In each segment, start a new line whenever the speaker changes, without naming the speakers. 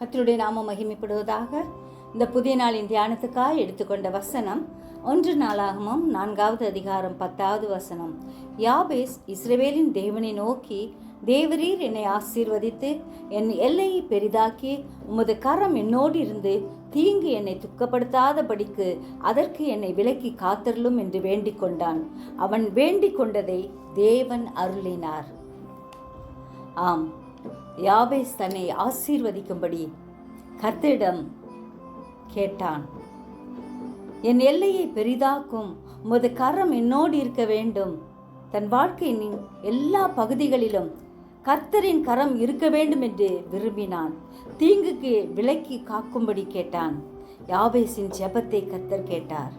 கர்த்தருடைய நாமம் மகிமைப்படுவதாக. இந்த புதிய நாளின் தியானத்துக்காக எடுத்துக்கொண்ட வசனம் 1 நாளாகமம் 4வது அதிகாரம் 10வது வசனம். யாபேஸ் இஸ்ரவேலின் தேவனை நோக்கி, தேவரீர் என்னை ஆசீர்வதித்து என் எல்லையை பெரிதாக்கி உமது கரம் என்னோடு இருந்து தீங்கு என்னை துக்கப்படுத்தாதபடிக்கு அதற்கு என்னை விலக்கி காத்தருளும் என்று வேண்டிக் கொண்டான். அவன் வேண்டிக் கொண்டதை தேவன் அருளினார். ஆம், யாபேஸ் தன்னை ஆசீர்வதிக்கும்படி கர்த்தரிடம் கேட்டான். என் எல்லையை பெரிதாக்கும் உமது கரம் என்னோடு இருக்க வேண்டும். தன் வாழ்க்கையின் எல்லா பகுதிகளிலும் கர்த்தரின் கரம் இருக்க வேண்டும் என்று விரும்பினான். தீங்குக்கு விலக்கி காக்கும்படி கேட்டான். யாபேசின் ஜெபத்தை கர்த்தர் கேட்டார்.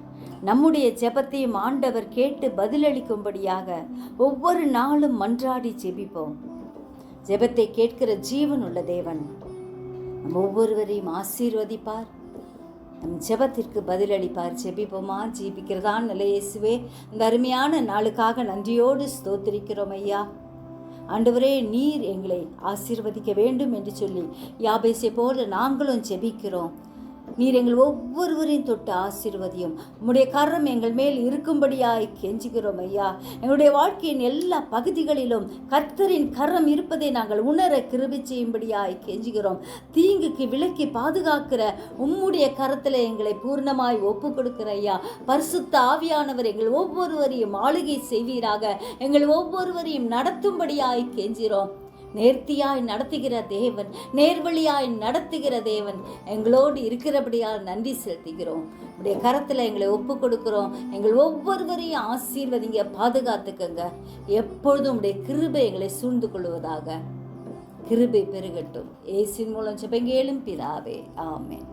நம்முடைய ஜெபத்தையும் ஆண்டவர் கேட்டு பதிலளிக்கும்படியாக ஒவ்வொரு நாளும் மன்றாடி ஜெபிப்போம். ஜெபத்தை கேட்கிற ஜீவன் உள்ள தேவன் நம் ஒவ்வொருவரையும் ஆசீர்வதிப்பார், நம் ஜெபத்திற்கு பதிலளிப்பார். ஜெபிப்போமா? ஜெபிக்கிறதான் நல்ல இயேசுவே, இந்த அருமையான நாளுக்காக நன்றியோடு ஸ்தோத்திரிக்கிறோம் ஐயா. ஆண்டவரே, நீர் எங்களை ஆசீர்வதிக்க வேண்டும் என்று சொல்லி யாபேசை போல நாங்களும் ஜெபிக்கிறோம். நீர் எங்கள் ஒவ்வொருவரையும் தொட்டு ஆசீர்வதியும். உம்முடைய கரம் எங்கள் மேல் இருக்கும்படியாய் கெஞ்சுகிறோம் ஐயா. எங்களுடைய வாழ்க்கையின் எல்லா பகுதிகளிலும் கர்த்தரின் கரம் இருப்பதை நாங்கள் உணர கிருபை செய்யும்படியாய் கெஞ்சுகிறோம். தீங்குக்கு விலக்கி பாதுகாக்கிற உம்முடைய கரத்தில் எங்களை பூர்ணமாய் ஒப்பு கொடுக்கிற ஐயா. பரிசுத்த ஆவியானவர் எங்கள் ஒவ்வொருவரையும் ஆளுகை செய்வீராக. எங்கள் ஒவ்வொருவரையும் நடத்தும்படியாய் கெஞ்சுகிறோம். நேர்த்தியாய் நடத்துகிற தேவன், நேர்வழியாய் நடத்துகிற தேவன் எங்களோடு இருக்கிறபடியால் நன்றி செலுத்துகிறோம். உடைய கரத்தில் எங்களை ஒப்பு கொடுக்கிறோம். எங்கள் ஒவ்வொருவரையும் ஆசீர்வதிங்க, பாதுகாத்துக்கங்க. எப்பொழுதும் உடைய கிருபை எங்களை சூழ்ந்து கொள்வதாக. கிருபை பெருகட்டும். இயேசுவின் மூலம் ஜெபங்கேளும் பிதாவே, ஆமென்.